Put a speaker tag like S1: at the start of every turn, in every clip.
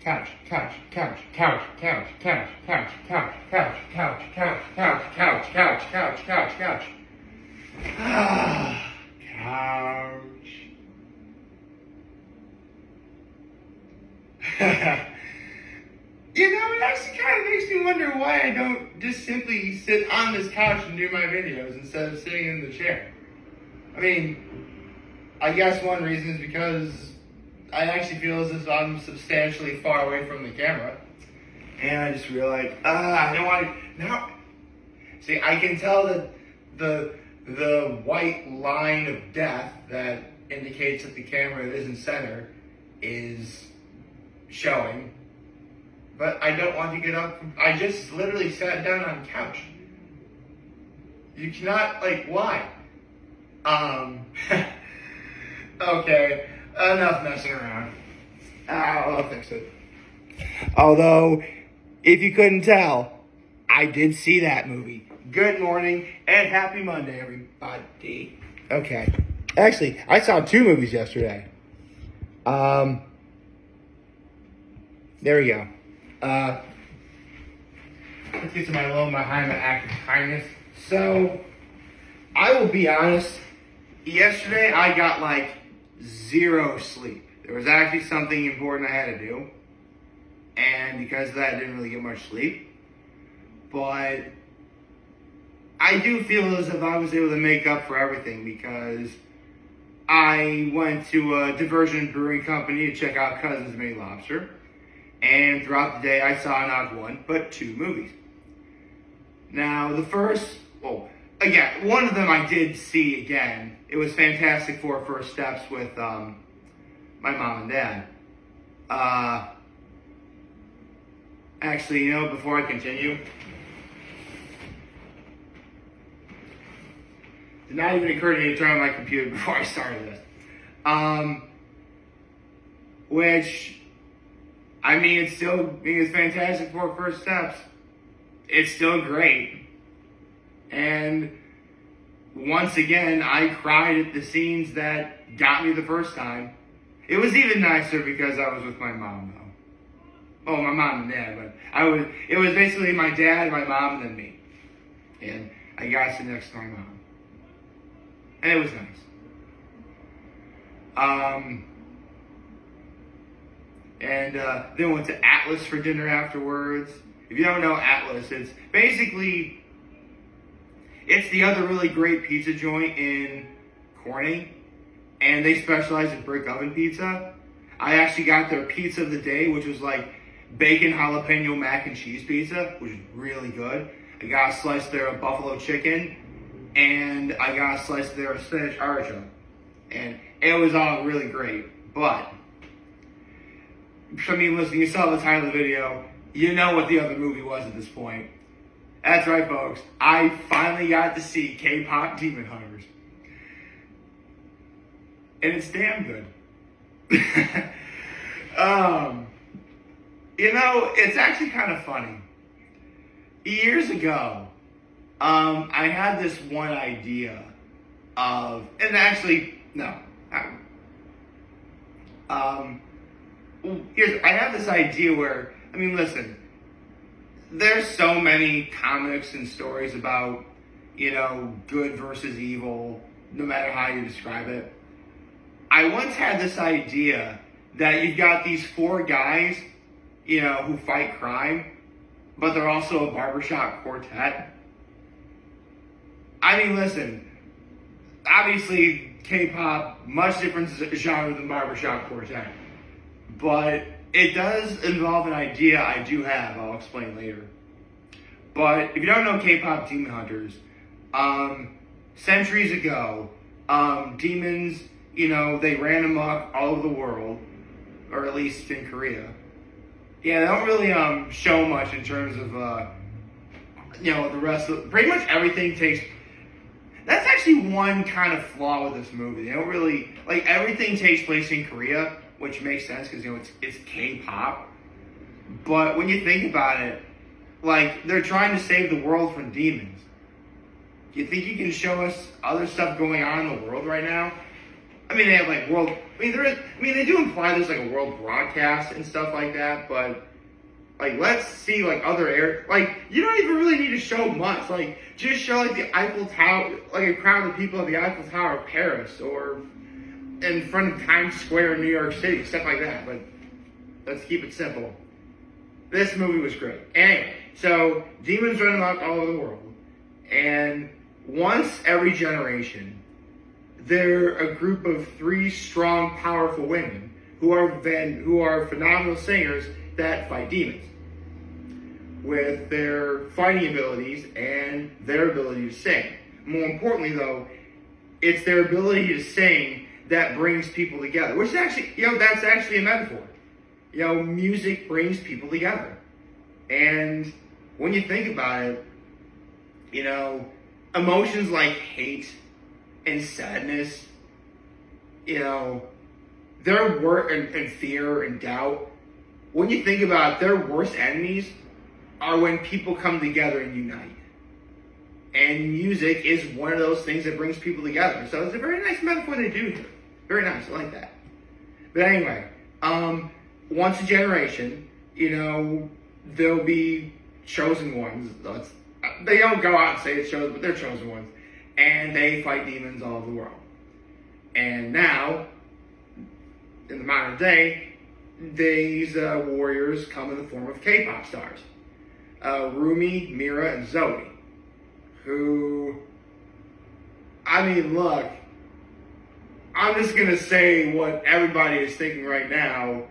S1: couch, couch, couch, couch, couch, couch, couch, couch, couch, couch, couch, couch, couch, couch, couch, couch, couch. Ah, couch. You know, it actually kind of makes me wonder why I don't just simply sit on this couch and do my videos instead of sitting in the chair. I mean, I guess one reason is because I actually feel as if I'm substantially far away from the camera. And I just realized, I don't want to, now, see, I can tell that the white line of death that indicates that the camera isn't center is showing. But I don't want to get up. I just literally sat down on the couch. You cannot, like, why? Okay, enough messing around. I'll fix it. Although, if you couldn't tell, I did see that movie. Good morning and happy Monday, everybody. Okay. Actually, I saw 2 movies yesterday. There we go. Let's get to my little behind my act of kindness. So, I will be honest, yesterday I got like 0 sleep. There was actually something important I had to do. And because of that, I didn't really get much sleep. But I do feel as if I was able to make up for everything because I went to a Diversion Brewing Company to check out Cousins Made Lobster. And throughout the day, I saw not 1, but 2 movies. Now, the first, again, one of them I did see again. It was Fantastic Four First Steps with my mom and dad. Actually, you know, before I continue, it did not even occur to me to turn on my computer before I started this. Which, I mean, it's Fantastic Four First Steps. It's still great. And once again, I cried at the scenes that got me the first time. It was even nicer because I was with my mom, though. Oh, my mom and dad, but it was basically my dad, my mom, and then me. And I got to sit next to my mom. And it was nice. And then went to Atlas for dinner afterwards. If you don't know Atlas, it's basically, it's the other really great pizza joint in Corning. And they specialize in brick oven pizza. I actually got their pizza of the day, which was like bacon jalapeno mac and cheese pizza, which is really good. I got a slice there of buffalo chicken, and I got a slice there of spinach artichoke. And it was all really great. But, I mean, listen, you saw the title of the video. You know what the other movie was at this point. That's right, folks. I finally got to see K-Pop Demon Hunters. And it's damn good. You know, it's actually kind of funny. Years ago, I had this one idea of, and actually, no. I have this idea where, I mean, listen, there's so many comics and stories about, you know, good versus evil, no matter how you describe it. I once had this idea that you've got these 4 guys, you know, who fight crime, but they're also a barbershop quartet. I mean, listen, obviously K-pop, much different genre than barbershop quartet. But it does involve an idea I do have, I'll explain later. But if you don't know K-Pop Demon Hunters, centuries ago, demons, you know, they ran amok all over the world, or at least in Korea. Yeah, they don't really show much in terms of, you know, the rest of, pretty much everything takes, that's actually one kind of flaw with this movie. They don't really, like, everything takes place in Korea, which makes sense because, you know, it's K-pop. But when you think about it, like, they're trying to save the world from demons. Do you think you can show us other stuff going on in the world right now? I mean, they have like world. I mean, they do imply there's like a world broadcast and stuff like that, but like, let's see like other air. Like, you don't even really need to show much. Like, just show like the Eiffel Tower, like a crowd of people at the Eiffel Tower of Paris, or in front of Times Square in New York City, stuff like that. But let's keep it simple. This movie was great. Anyway, so demons run amok all over the world, and once every generation, they're a group of 3 strong, powerful women who are phenomenal singers that fight demons with their fighting abilities and their ability to sing. More importantly, though, it's their ability to sing that brings people together, which is actually, that's actually a metaphor. Music brings people together. And when you think about it, emotions like hate and sadness, and fear and doubt, when you think about it, their worst enemies are when people come together and unite. And music is one of those things that brings people together. So it's a very nice metaphor they do here. Very nice, I like that. But anyway, once a generation, there'll be chosen ones. They don't go out and say it's chosen, but they're chosen ones. And they fight demons all over the world. And now, in the modern day, these warriors come in the form of K-pop stars. Rumi, Mira, and Zoe. Who, look, I'm just going to say what everybody is thinking right now.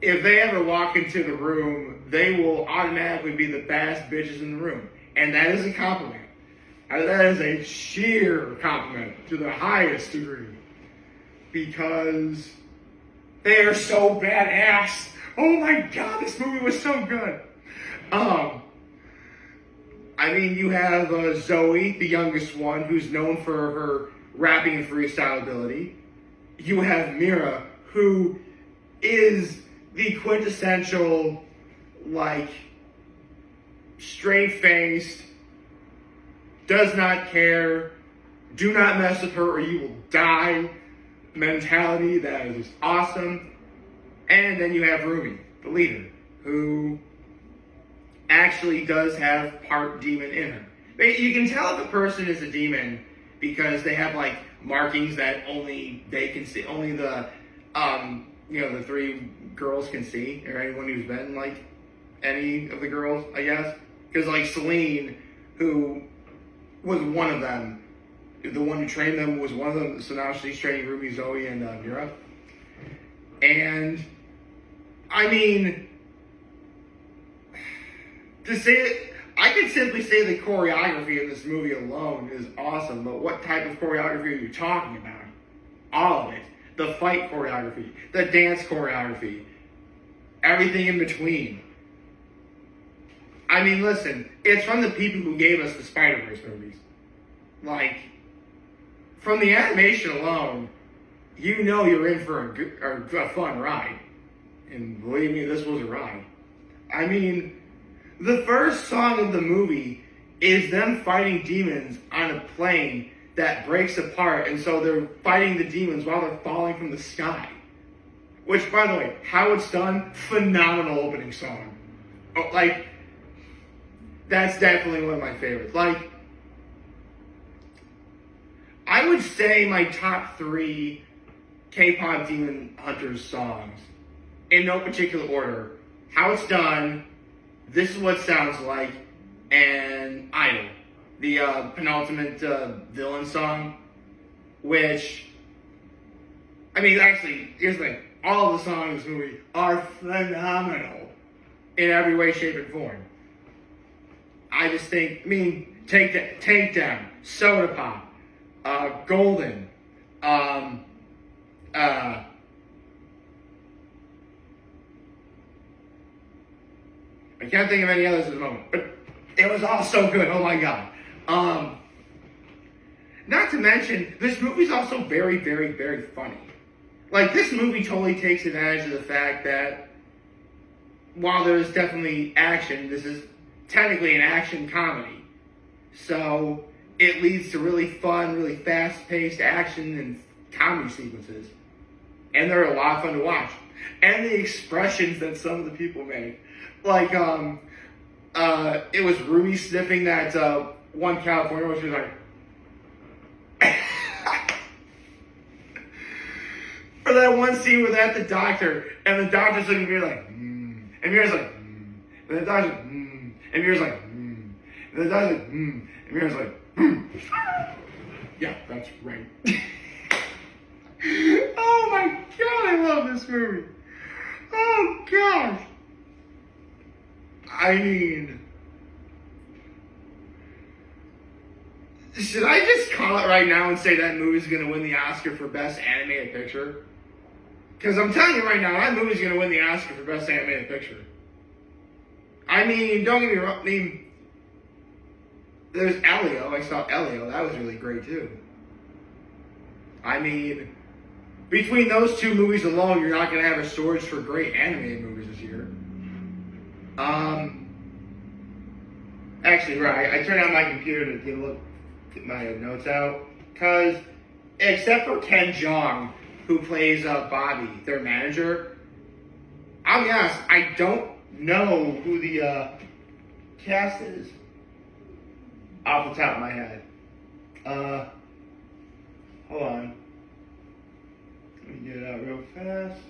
S1: If they ever walk into the room, they will automatically be the baddest bitches in the room. And that is a compliment. That is a sheer compliment to the highest degree. Because they are so badass. Oh my god, this movie was so good. You have Zoe, the youngest one, who's known for her rapping and freestyle ability. You have Mira, who is the quintessential, straight-faced, does not care, do not mess with her or you will die mentality that is just awesome. And then you have Rumi, the leader, who actually does have part demon in her. You can tell if a person is a demon because they have markings that only they can see, only the the 3 girls can see, or anyone who's been any of the girls, I guess. Because Celine, who was one of them, the one who trained them was one of them, so now she's training Rumi, Zoe, and Mira. And to say it, I could simply say the choreography in this movie alone is awesome, but what type of choreography are you talking about? All of it. The fight choreography, the dance choreography, everything in between. Listen, it's from the people who gave us the Spider-Verse movies. From the animation alone, you're in for a fun ride. And believe me, this was a ride. The first song of the movie is them fighting demons on a plane that breaks apart, and so they're fighting the demons while they're falling from the sky. Which, by the way, how it's done, phenomenal opening song. That's definitely one of my favorites. I would say my top 3 K-pop Demon Hunters songs, in no particular order: How It's Done, This Is What It Sounds Like, and Idol, the penultimate villain song, which, actually, here's the thing, all of the songs in this movie are phenomenal in every way, shape, and form. I just think, Takedown, Soda Pop, Golden, I can't think of any others at the moment, but it was all so good. Oh my god. Not to mention, this movie's also very, very, very funny. This movie totally takes advantage of the fact that while there is definitely action, this is technically an action comedy. So it leads to really fun, really fast-paced action and comedy sequences. And they're a lot of fun to watch. And the expressions that some of the people make. Like, it was Ruby sniffing that one California where she was like... Or that one scene where they're at the doctor, and the doctor's looking at me like, and Mira's like, and the doctor's like, and Mira's like, and the doctor's like, and Mira's like, yeah, that's right. Oh my god, I love this movie. Oh gosh. I mean, should I just call it right now and say that movie's gonna win the Oscar for Best Animated Picture? Because I'm telling you right now, that movie's going to win the Oscar for Best Animated Picture. I mean, don't get me wrong. I mean, there's Elio. I saw Elio. That was really great, too. I mean, between those two movies alone, you're not going to have a shortage for great animated movies this year. Actually, right. I turned on my computer to get my notes out. Because, except for Ken Jeong, who plays Bobby, their manager. I'll be honest, I don't know who the cast is off the top of my head. Hold on. Let me get it out real fast.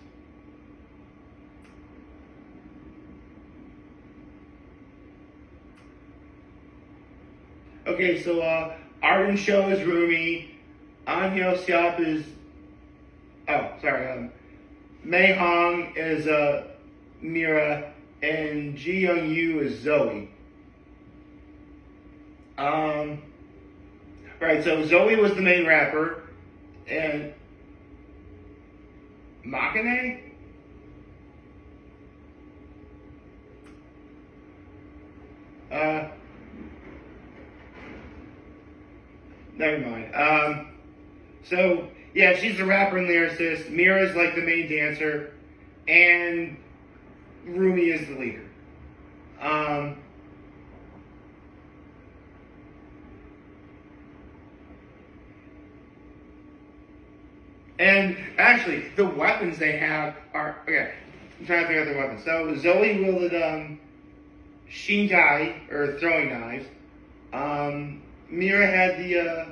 S1: Okay, so Arden Show is Rumi. Anhyo Seop is Mei Hong is Mira, and Ji Young Yu is Zoe. Right, so Zoe was the main rapper, and Makane? Never mind. So, yeah, she's the rapper and lyricist. Mira's like the main dancer. And Rumi is the leader. And actually, the weapons they have are... Okay, I'm trying to figure out their weapons. So, Zoe wielded shinkai, or throwing knives. Mira had the...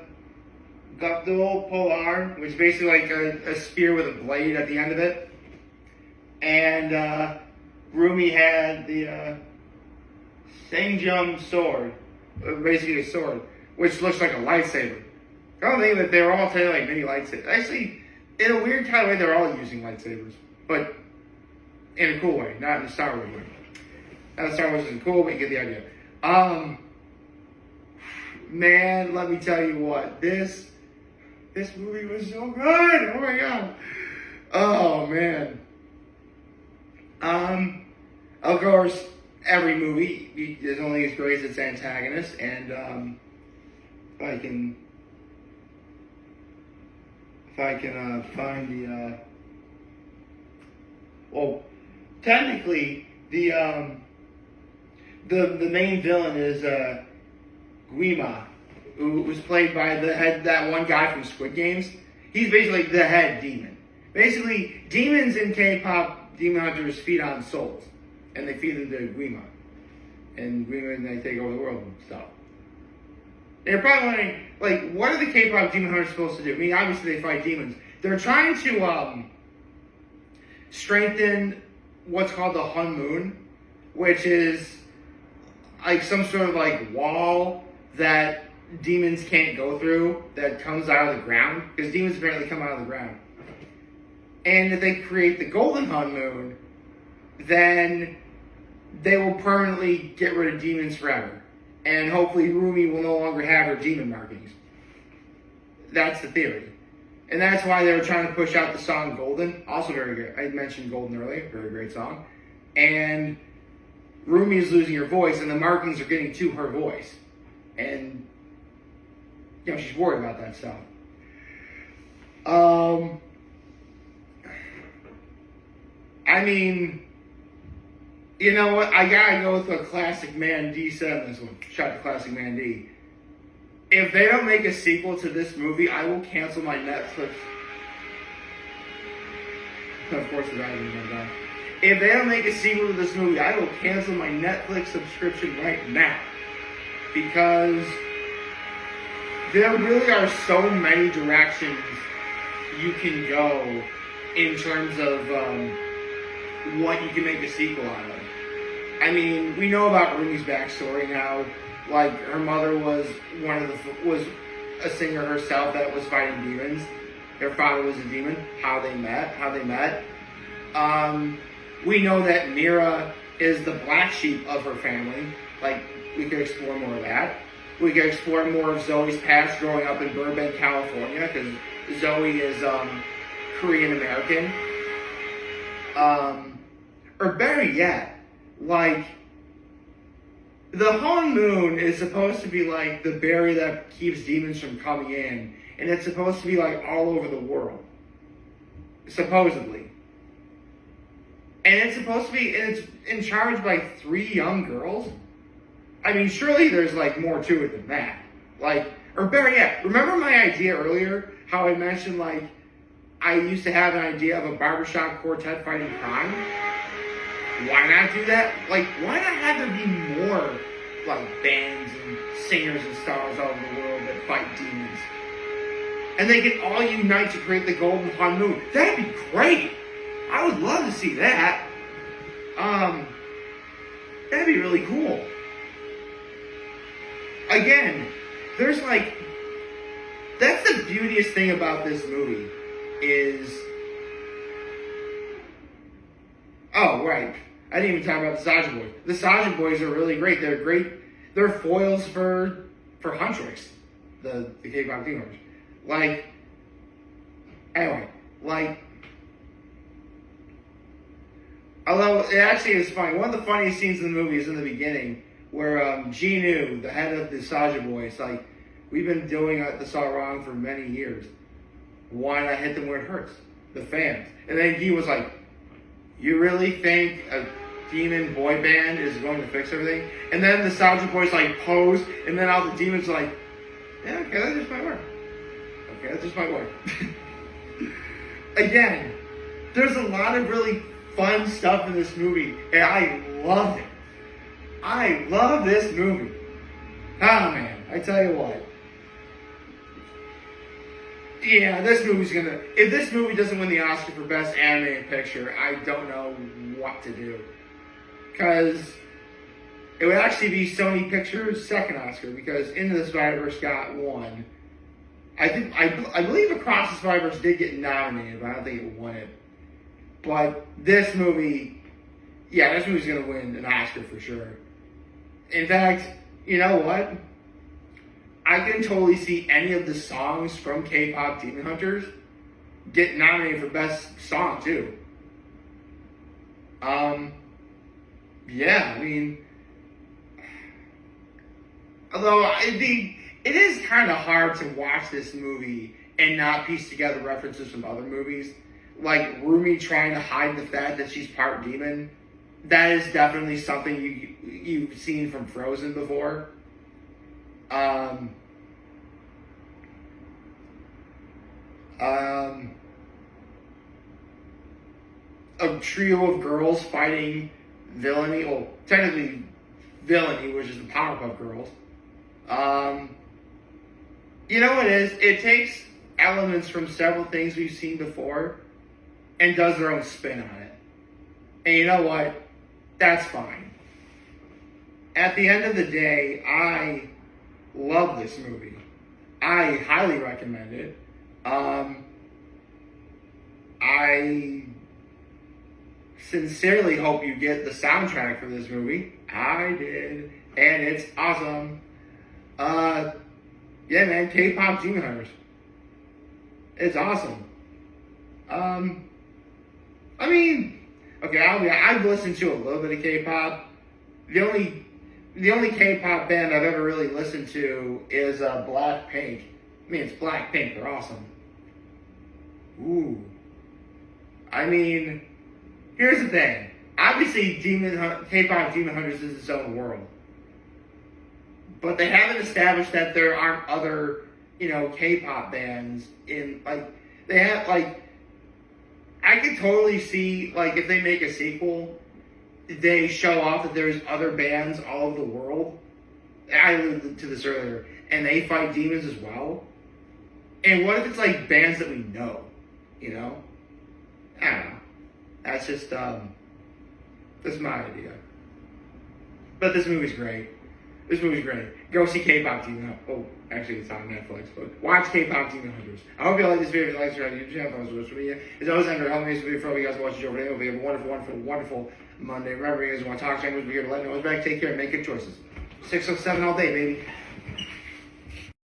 S1: Gokdo polearm, which is basically like a spear with a blade at the end of it. And Rumi had the Sangjum sword, basically a sword, which looks like a lightsaber. I don't think that they're all telling like mini lightsabers. Actually, in a weird kind of way, they're all using lightsabers, but in a cool way, not in a Star Wars way. Star Wars isn't cool, but you get the idea. Man, let me tell you what, this movie was so good. Oh my god. Oh man. Of course, every movie is only as great as its antagonist, and if I can find the well, technically the main villain is Guima, who was played by that one guy from Squid Games. He's basically the head demon. Basically, demons in K-Pop Demon Hunters feed on souls, and they feed them to Guima. And Guima, and they take over the world and stuff. They're probably wondering, like, what are the K-Pop Demon Hunters supposed to do? I mean, obviously they fight demons. They're trying to strengthen what's called the Hun Moon, which is like some sort of like wall that demons can't go through, that comes out of the ground, because demons apparently come out of the ground. And if they create the golden Hun Moon, then they will permanently get rid of demons forever. And hopefully Rumi will no longer have her demon markings. That's the theory. And that's why they were trying to push out the song Golden. Also very good. I mentioned Golden earlier. Very great song. And Rumi is losing her voice, and the markings are getting to her voice. And, you know, she's worried about that stuff. I mean, you know what? I gotta go with a Classic Man D7 this one. Shout out to Classic Man D. If they don't make a sequel to this movie, I will cancel my Netflix. Of course, the writing is done. If they don't make a sequel to this movie, I will cancel my Netflix subscription right now. Because there really are so many directions you can go in terms of what you can make a sequel out of. I mean, we know about Rumi's backstory now. Like, her mother was was a singer herself that was fighting demons. Their father was a demon. How they met. We know that Mira is the black sheep of her family. Like, we could explore more of that. We could explore more of Zoe's past growing up in Burbank, California, because Zoe is Korean American. Or better yet, like, the Hung Moon is supposed to be like the barrier that keeps demons from coming in, and it's supposed to be like all over the world, supposedly. And it's supposed to be, and it's in charge by 3 young girls. I mean, surely there's like more to it than that. Like, or better yet, remember my idea earlier? How I mentioned like I used to have an idea of a barbershop quartet fighting crime. Why not do that? Like, why not have there be more like bands and singers and stars all over the world that fight demons? And they can all unite to create the Golden Hung Moon. That'd be great. I would love to see that. That'd be really cool. Again, there's like, that's the beautiest thing about this movie is, oh, right. I didn't even talk about the Saja Boys. The Saja Boys are really great. They're great. They're foils for Huntrix, the K-pop Demon Hunters. Like, anyway, like, although it actually is funny. One of the funniest scenes in the movie is in the beginning where Jinu, the head of the Saja Boys, like, we've been doing the song wrong for many years. Why not hit them where it hurts? The fans. And then he was like, you really think a demon boy band is going to fix everything? And then the Saja Boys like pose, and then all the demons are like, yeah, okay, that's just my work. Okay, that's just my work. Again, there's a lot of really fun stuff in this movie, and I loved it. I love this movie. Oh man, I tell you what. Yeah, this movie's gonna... If this movie doesn't win the Oscar for Best Animated Picture, I don't know what to do. Because it would actually be Sony Pictures' second Oscar, because Into the Spider-Verse got one. I believe Across the Spider-Verse did get nominated, but I don't think it won it. But this movie... Yeah, this movie's gonna win an Oscar for sure. In fact, you know what? I can totally see any of the songs from KPop Demon Hunters get nominated for Best Song, too. Yeah, I mean... Although, it is kind of hard to watch this movie and not piece together references from other movies. Like, Rumi trying to hide the fact that she's part demon. That is definitely something you've seen from Frozen before. A trio of girls fighting villainy. Well, technically villainy, which is the Powerpuff Girls. You know what it is? It takes elements from several things we've seen before and does their own spin on it. And you know what? That's fine. At the end of the day, I love this movie. I highly recommend it. I sincerely hope you get the soundtrack for this movie. I did. And it's awesome. Yeah, man, KPop Demon Hunters. It's awesome. I mean, okay, I've listened to a little bit of K-pop. The only K-pop band I've ever really listened to is Blackpink. I mean, it's Blackpink. They're awesome. Ooh. I mean, here's the thing. Obviously, K-pop Demon Hunters is its own world. but they haven't established that there aren't other, K-pop bands in, they have, I could totally see, if they make a sequel, they show off that there's other bands all over the world. I alluded to this earlier, and they fight demons as well. And what if it's, bands that we know, I don't know. That's just, that's my idea. But this movie's great. Go see K-Pop Demon Hunters. Oh, actually, it's on Netflix. But watch K-Pop Demon Hunters. I hope you all like this video. If you like, subscribe to YouTube channel, follow us on social media. As always, I'm helping me this video for you guys to watch the show today. Hope you have a wonderful, wonderful, wonderful Monday. Remember, you guys want to talk to me, we're here to let me know what's back. Take care and make good choices. 607 all day, baby.